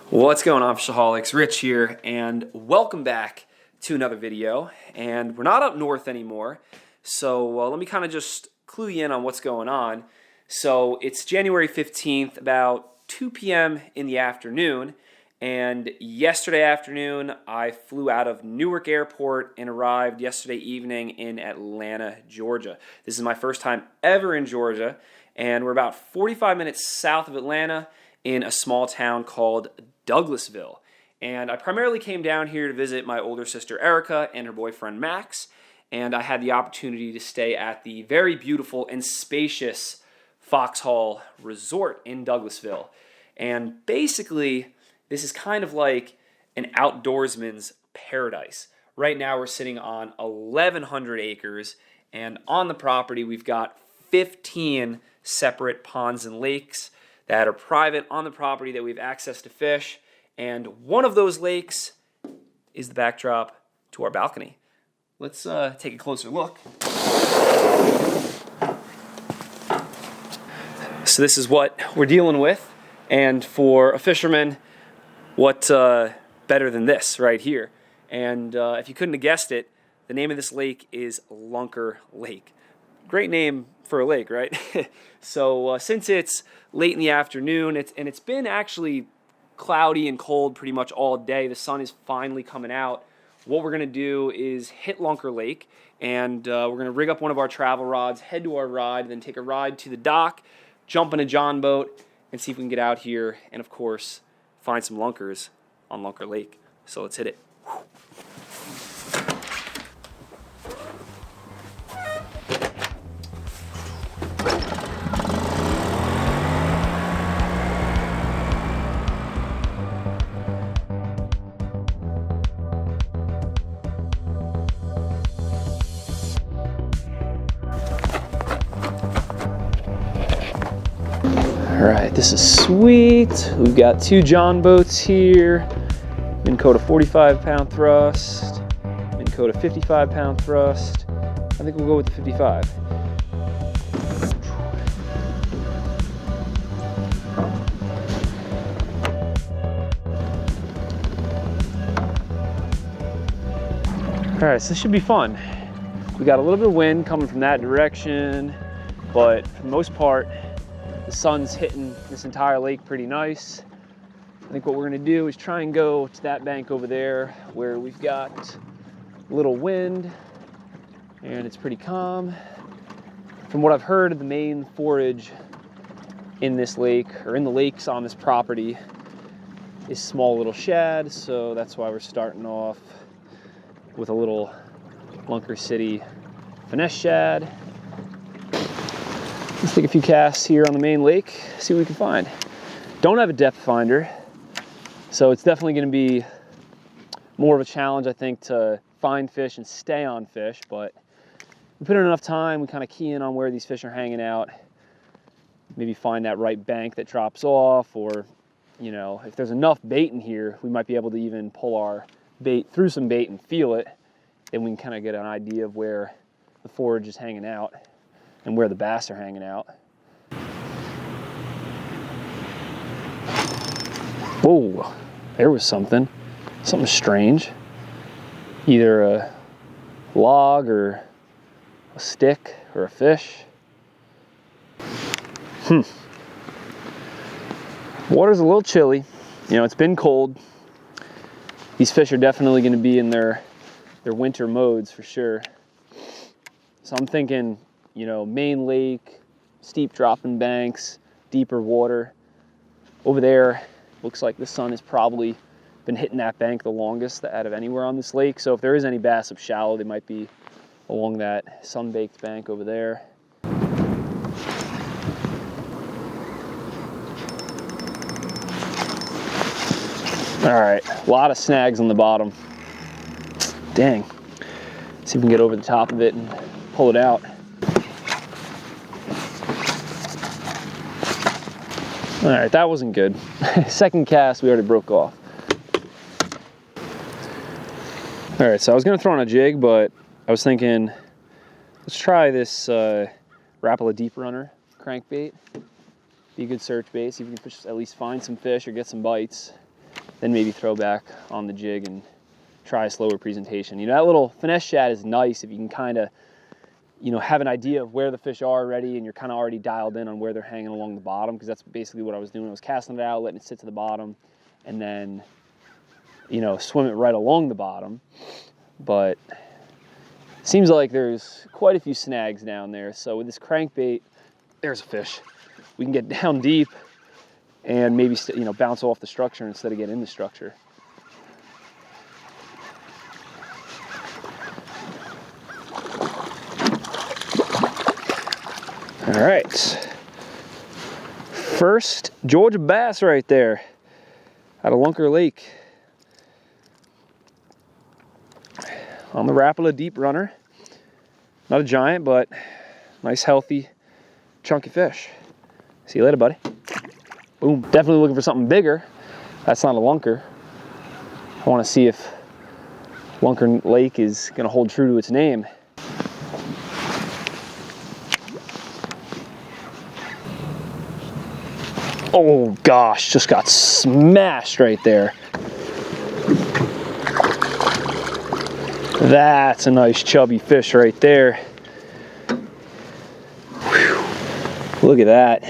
What's going on, FishAholics? Rich here, and welcome back to another video. And we're not up north anymore, so let me kind of just clue you in on what's going on. So it's January 15th, about 2 p.m. in the afternoon, and yesterday afternoon I flew out of Newark Airport and arrived yesterday evening in Atlanta, Georgia. This is my first time ever in Georgia, and we're about 45 minutes south of Atlanta in a small town called Douglasville. And I primarily came down here to visit my older sister Erica and her boyfriend Max, and I had the opportunity to stay at the very beautiful and spacious Foxhall Resort in Douglasville. And basically, this is kind of like an outdoorsman's paradise. Right now we're sitting on 1,100 acres, and on the property we've got 15 separate ponds and lakes that are private on the property that we have access to fish, and one of those lakes is the backdrop to our balcony. Let's take a closer look. So this is what we're dealing with, and for a fisherman, what better than this right here? And if you couldn't have guessed it, the name of this lake is Lunker Lake. Great name for a lake, right? So since it's late in the afternoon, it's been actually cloudy and cold pretty much all day. The sun is finally coming out. What we're going to do is hit Lunker Lake, and we're going to rig up one of our travel rods, head to our ride, and then take a ride to the dock, jump in a John boat, and see if we can get out here and, of course, find some lunkers on Lunker Lake. So let's hit it. Whew. Alright, this is sweet. We've got 2 John boats here. Minn Kota 45-pound thrust, Minn Kota 55-pound thrust. I think we'll go with the 55. Alright, so this should be fun. We got a little bit of wind coming from that direction, but for the most part, the sun's hitting this entire lake pretty nice. I think what we're gonna do is try and go to that bank over there where we've got a little wind and it's pretty calm. From what I've heard, the main forage in this lake, or in the lakes on this property, is small little shad, so that's why we're starting off with a little Lunker City finesse shad. Let's take a few casts here on the main lake, see what we can find. Don't have a depth finder, so it's definitely going to be more of a challenge, I think, to find fish and stay on fish, but we put in enough time, we kind of key in on where these fish are hanging out, maybe find that right bank that drops off, or, you know, if there's enough bait in here, we might be able to even pull our bait through some bait and feel it, and we can kind of get an idea of where the forage is hanging out and where the bass are hanging out. Whoa, there was something strange. Either a log or a stick or a fish. Water's a little chilly. You know, it's been cold. These fish are definitely going to be in their winter modes for sure. So I'm thinking, you know, main lake, steep dropping banks, deeper water. Over there, looks like the sun has probably been hitting that bank the longest out of anywhere on this lake. So if there is any bass up shallow, they might be along that sun-baked bank over there. All right, a lot of snags on the bottom. Dang. See if we can get over the top of it and pull it out. All right, that wasn't good. Second cast, we already broke off. All right, so I was gonna throw on a jig, but I was thinking, let's try this Rapala Deep Runner crankbait. Be a good search bait, see if we can at least find some fish or get some bites. then maybe throw back on the jig and try a slower presentation. You know, that little finesse shad is nice if you can kind of, you know, have an idea of where the fish are already and you're kind of already dialed in on where they're hanging along the bottom, because that's basically what I was doing. I was casting it out, letting it sit to the bottom, and then, you know, swim it right along the bottom. But it seems like there's quite a few snags down there. So with this crankbait, there's a fish. We can get down deep and maybe, you know, bounce off the structure instead of getting in the structure. All right, first Georgia bass right there out of Lunker Lake on the Rapala deep runner. Not a giant, but nice, healthy, chunky fish. See you later, buddy. Boom. Definitely looking for something bigger. That's not a lunker. I want to see if Lunker Lake is going to hold true to its name. Oh gosh, just got smashed right there. That's a nice chubby fish right there. Whew. Look at that.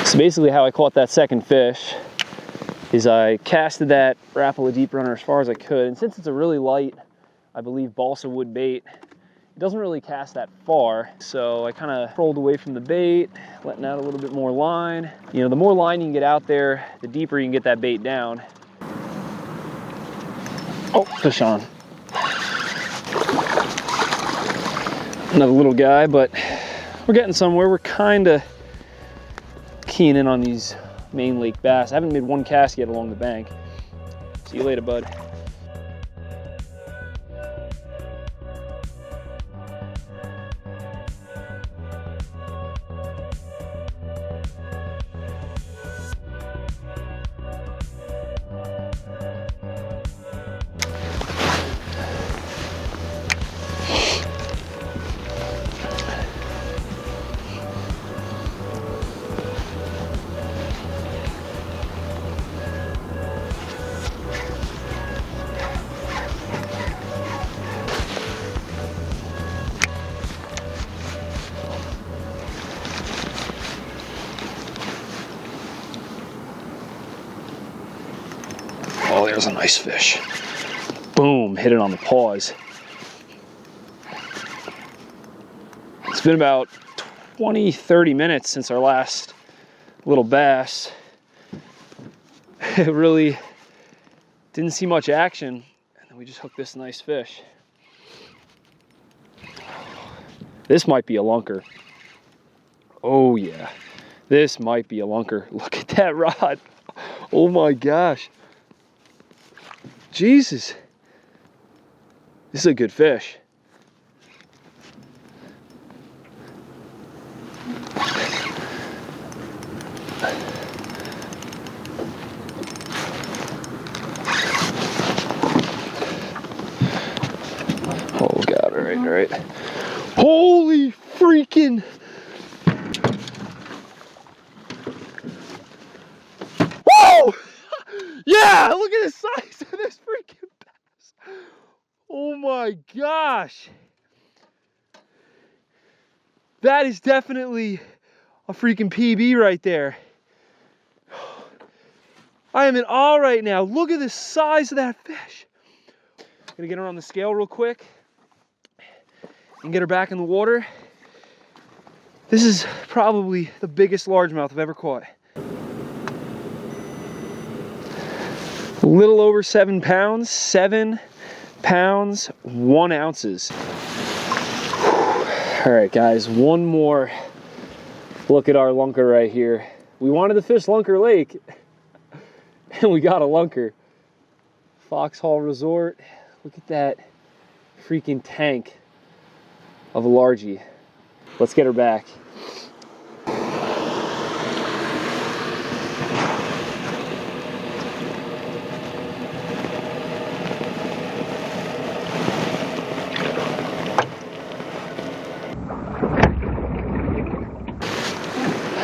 So basically how I caught that second fish is I casted that Rapala deep runner as far as I could, and since it's a really light, I believe, balsa wood bait, it doesn't really cast that far, so I kind of rolled away from the bait, letting out a little bit more line. You know, the more line you can get out there, the deeper you can get that bait down. Oh, fish on. Another little guy, but we're getting somewhere. We're kind of keying in on these main lake bass. I haven't made one cast yet along the bank. See you later, bud. Oh, there's a nice fish. Boom, hit it on the paws. It's been about 20-30 minutes since our last little bass. It really didn't see much action, and then we just hooked this nice fish. This might be a lunker. Oh yeah, this might be a lunker. Look at that rod. Oh my gosh. Jesus. This is a good fish. Oh God, all right. Holy freaking. Whoa! Yeah, look at the size of this freaking bass. Oh my gosh. That is definitely a freaking PB right there. I am in awe right now. Look at the size of that fish. Gonna get her on the scale real quick and get her back in the water. This is probably the biggest largemouth I've ever caught. A little over 7 pounds, 7 pounds, 1 ounces. All right, guys, one more look at our lunker right here. We wanted to fish Lunker Lake, and we got a lunker. Foxhall Resort. Look at that freaking tank of a largie. Let's get her back.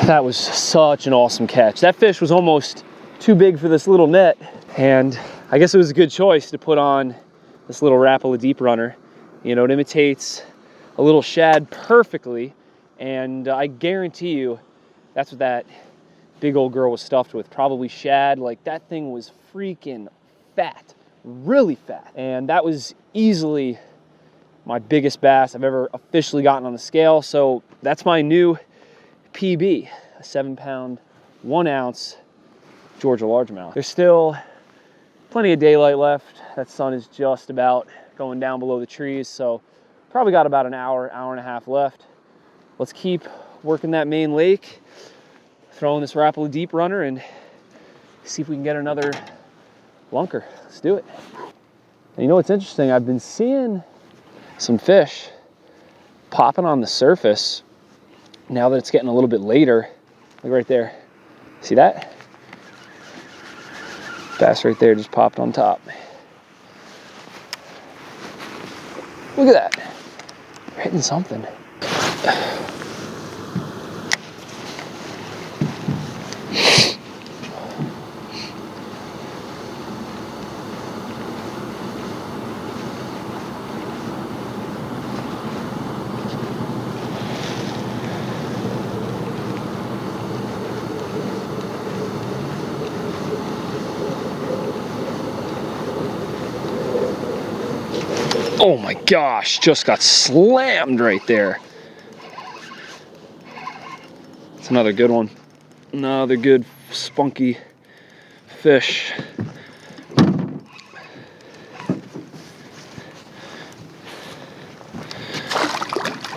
That was such an awesome catch. That fish was almost too big for this little net, and I guess it was a good choice to put on this little Rapala deep runner. You know, it imitates a little shad perfectly, and I guarantee you that's what that big old girl was stuffed with. Probably shad. Like, that thing was freaking fat, really fat. And that was easily my biggest bass I've ever officially gotten on the scale. So that's my new PB, a 7-pound, 1 ounce Georgia largemouth. There's still plenty of daylight left. That sun is just about going down below the trees, so probably got about an hour, hour and a half left. Let's keep working that main lake, throwing this Rapala deep runner, and see if we can get another lunker. Let's do it. And you know what's interesting? I've been seeing some fish popping on the surface now that it's getting a little bit later. Look right there. See that? Bass right there just popped on top. Look at that. We're hitting something. Oh my gosh, just got slammed right there. It's another good one. Another good spunky fish.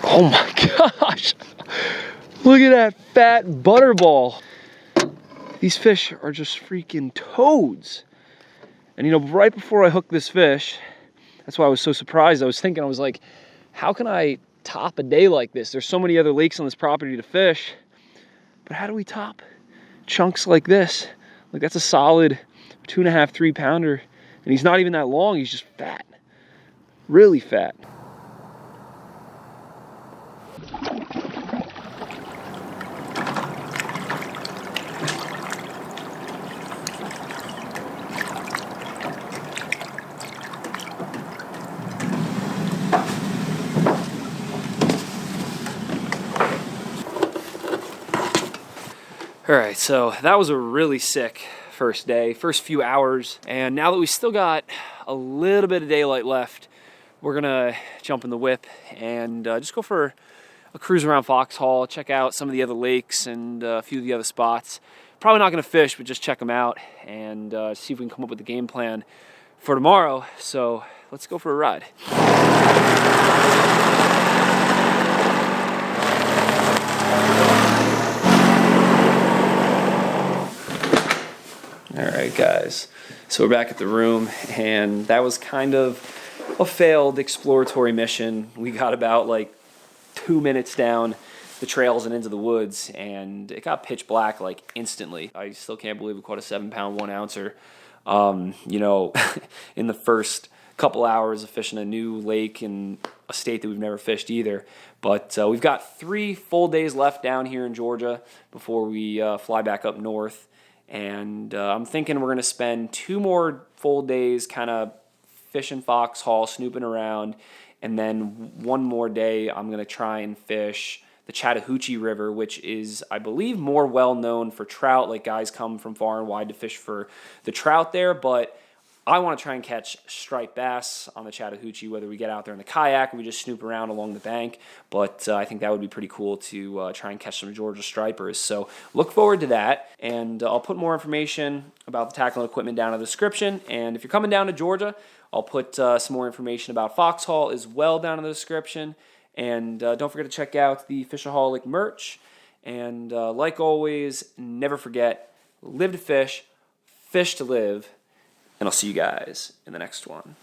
Oh my gosh. Look at that fat butterball. These fish are just freaking toads. And you know, right before I hooked this fish, that's why I was so surprised. I was like, how can I top a day like this? There's so many other lakes on this property to fish, but how do we top chunks like this? Like, that's a solid 2.5, 3 pounder, and he's not even that long. He's just fat, really fat. All right, so that was a really sick first day, first few hours. And now that we still got a little bit of daylight left, we're gonna jump in the whip and just go for a cruise around Foxhall, check out some of the other lakes and a few of the other spots. Probably not gonna fish, but just check them out and see if we can come up with a game plan for tomorrow. So let's go for a ride. All right, guys, so we're back at the room, and that was kind of a failed exploratory mission. We got about like 2 minutes down the trails and into the woods, and it got pitch black like instantly. I still can't believe we caught a 7-pound 1 ouncer. You know, in the first couple hours of fishing a new lake in a state that we've never fished either. But we've got 3 full days left down here in Georgia before we fly back up north. And I'm thinking we're going to spend 2 more full days kind of fishing Foxhall, snooping around, and then 1 more day I'm going to try and fish the Chattahoochee River, which is, I believe, more well-known for trout. Like, guys come from far and wide to fish for the trout there, but I want to try and catch striped bass on the Chattahoochee, whether we get out there in the kayak or we just snoop around along the bank. But I think that would be pretty cool to try and catch some Georgia stripers. So look forward to that. And I'll put more information about the tackle and equipment down in the description. And if you're coming down to Georgia, I'll put some more information about Foxhall as well down in the description. And don't forget to check out the FishAholic merch. And like always, never forget, live to fish, fish to live. And I'll see you guys in the next one.